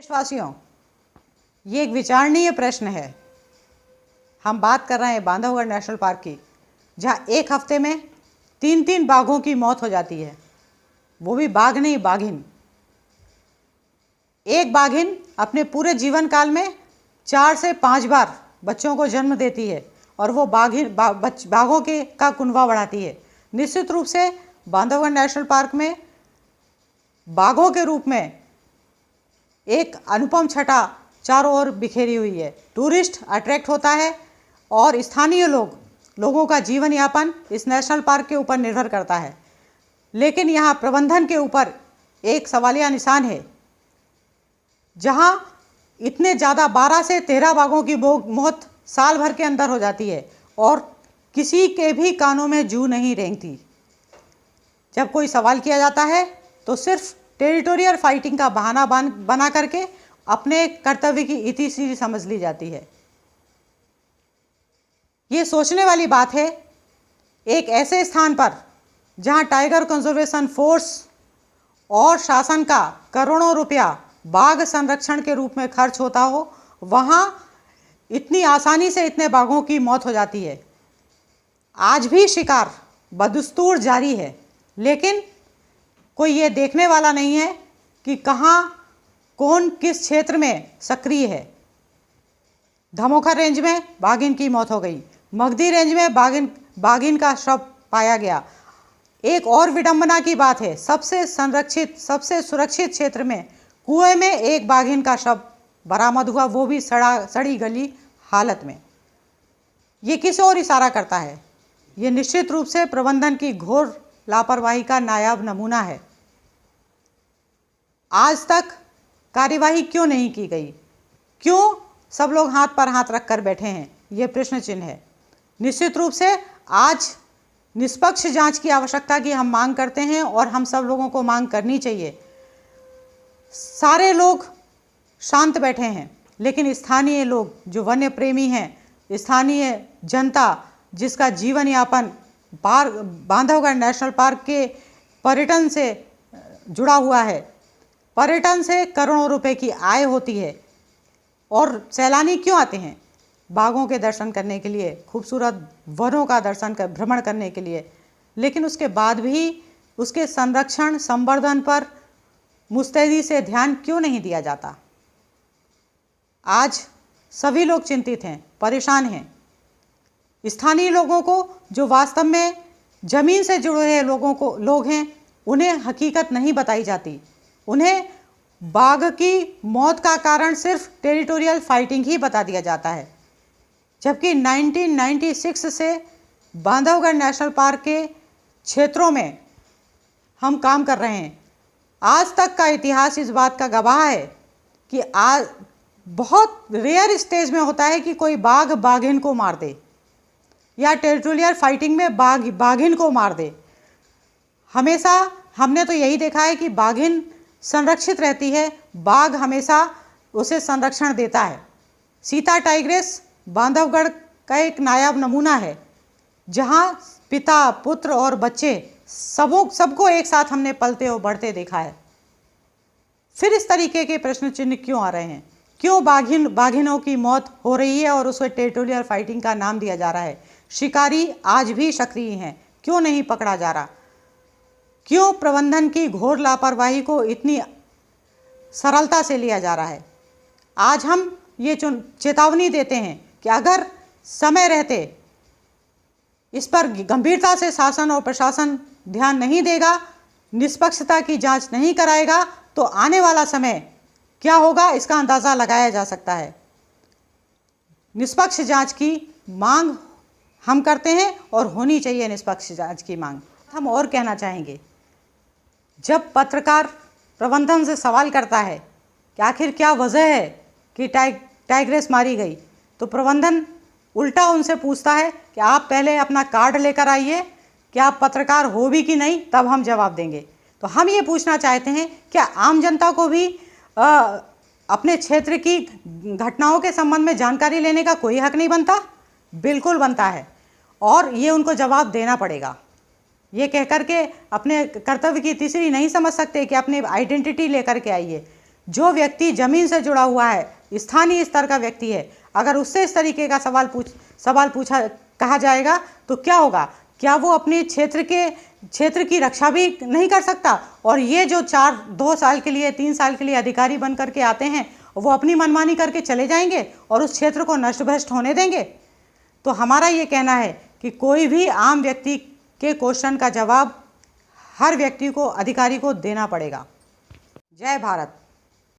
देशवासियों, ये एक विचारणीय प्रश्न है। हम बात कर रहे हैं बांधवगढ़ नेशनल पार्क की, जहाँ एक हफ्ते में 3 बाघों की मौत हो जाती है। वो भी बाघ नहीं, बाघिन। एक बाघिन अपने पूरे जीवन काल में 4 से 5 बार बच्चों को जन्म देती है और वो बाघों के का कुनबा बढ़ाती है। निश्चित रूप से बांधवगढ़ नेशनल पार्क में बाघों के रूप में एक अनुपम छटा चारों ओर बिखेरी हुई है। टूरिस्ट अट्रैक्ट होता है और स्थानीय लोगों का जीवन यापन इस नेशनल पार्क के ऊपर निर्भर करता है। लेकिन यहाँ प्रबंधन के ऊपर एक सवालिया निशान है, जहाँ इतने ज़्यादा 12 से 13 बाघों की मौत साल भर के अंदर हो जाती है और किसी के भी कानों में जू नहीं रेंगती। जब कोई सवाल किया जाता है तो सिर्फ टेरिटोरियल फाइटिंग का बहाना बना करके अपने कर्तव्य की इतिश्री समझ ली जाती है। ये सोचने वाली बात है, एक ऐसे स्थान पर जहां टाइगर कंजर्वेशन फोर्स और शासन का करोड़ों रुपया बाघ संरक्षण के रूप में खर्च होता हो, वहां इतनी आसानी से इतने बाघों की मौत हो जाती है। आज भी शिकार बदस्तूर जारी है, लेकिन कोई ये देखने वाला नहीं है कि कहाँ कौन किस क्षेत्र में सक्रिय है। धमोखर रेंज में बाघिन की मौत हो गई, मगधी रेंज में बाघिन का शव पाया गया। एक और विडंबना की बात है, सबसे संरक्षित सबसे सुरक्षित क्षेत्र में कुएं में एक बाघिन का शव बरामद हुआ, वो भी सड़ी गली हालत में। ये किस ओर इशारा करता है? ये निश्चित रूप से प्रबंधन की घोर लापरवाही का नायाब नमूना है। आज तक कार्यवाही क्यों नहीं की गई? क्यों सब लोग हाथ पर हाथ रख कर बैठे हैं? ये प्रश्न चिन्ह है। निश्चित रूप से आज निष्पक्ष जांच की आवश्यकता की हम मांग करते हैं और हम सब लोगों को मांग करनी चाहिए। सारे लोग शांत बैठे हैं, लेकिन स्थानीय लोग जो वन्य प्रेमी हैं, स्थानीय जनता जिसका जीवन यापन बांधवगढ़ नेशनल पार्क के पर्यटन से जुड़ा हुआ है, पर्यटन से करोड़ों रुपए की आय होती है और सैलानी क्यों आते हैं? बाघों के दर्शन करने के लिए, खूबसूरत वनों का भ्रमण करने के लिए। लेकिन उसके बाद भी उसके संरक्षण संवर्धन पर मुस्तैदी से ध्यान क्यों नहीं दिया जाता? आज सभी लोग चिंतित हैं, परेशान हैं। स्थानीय लोगों को, जो वास्तव में जमीन से जुड़े हुए लोग हैं, उन्हें हकीकत नहीं बताई जाती। उन्हें बाघ की मौत का कारण सिर्फ टेरिटोरियल फाइटिंग ही बता दिया जाता है, जबकि 1996 से बांधवगढ़ नेशनल पार्क के क्षेत्रों में हम काम कर रहे हैं। आज तक का इतिहास इस बात का गवाह है कि आज बहुत रेयर स्टेज में होता है कि कोई बाघ बाघिन को मार दे या टेरिटोरियल फाइटिंग में बाघिन को मार दे। हमेशा हमने तो यही देखा है कि बाघिन संरक्षित रहती है, बाघ हमेशा उसे संरक्षण देता है। सीता टाइग्रेस बांधवगढ़ का एक नायाब नमूना है, जहां पिता, पुत्र और बच्चे सबको एक साथ हमने पलते और बढ़ते देखा है। फिर इस तरीके के प्रश्न चिन्ह क्यों आ रहे हैं? क्यों बाघिनों की मौत हो रही है और उसे टेरिटोरियल फाइटिंग का नाम दिया जा रहा है? शिकारी आज भी सक्रिय हैं, क्यों नहीं पकड़ा जा रहा? क्यों प्रबंधन की घोर लापरवाही को इतनी सरलता से लिया जा रहा है? आज हम ये चेतावनी देते हैं कि अगर समय रहते इस पर गंभीरता से शासन और प्रशासन ध्यान नहीं देगा, निष्पक्षता की जांच नहीं कराएगा, तो आने वाला समय क्या होगा इसका अंदाज़ा लगाया जा सकता है। निष्पक्ष जांच की मांग हम करते हैं और होनी चाहिए निष्पक्ष जांच की मांग। हम और कहना चाहेंगे, जब पत्रकार प्रबंधन से सवाल करता है कि आखिर क्या वजह है कि टाइग्रेस मारी गई, तो प्रबंधन उल्टा उनसे पूछता है कि आप पहले अपना कार्ड लेकर आइए, कि आप पत्रकार हो भी कि नहीं, तब हम जवाब देंगे। तो हम ये पूछना चाहते हैं, क्या आम जनता को भी अपने क्षेत्र की घटनाओं के संबंध में जानकारी लेने का कोई हक नहीं बनता? बिल्कुल बनता है, और ये उनको जवाब देना पड़ेगा। ये कहकर के अपने कर्तव्य की तीसरी नहीं समझ सकते कि अपनी आइडेंटिटी लेकर के आइए। जो व्यक्ति जमीन से जुड़ा हुआ है, स्थानीय स्तर का व्यक्ति है, अगर उससे इस तरीके का सवाल पूछा कहा जाएगा तो क्या होगा? क्या वो अपने क्षेत्र की रक्षा भी नहीं कर सकता? और ये जो 2 साल के लिए 3 साल के लिए अधिकारी बन करके आते हैं, वो अपनी मनमानी करके चले जाएंगे और उस क्षेत्र को नष्ट भ्रष्ट होने देंगे? तो हमारा ये कहना है कि कोई भी आम व्यक्ति के क्वेश्चन का जवाब हर व्यक्ति को, अधिकारी को देना पड़ेगा। जय भारत।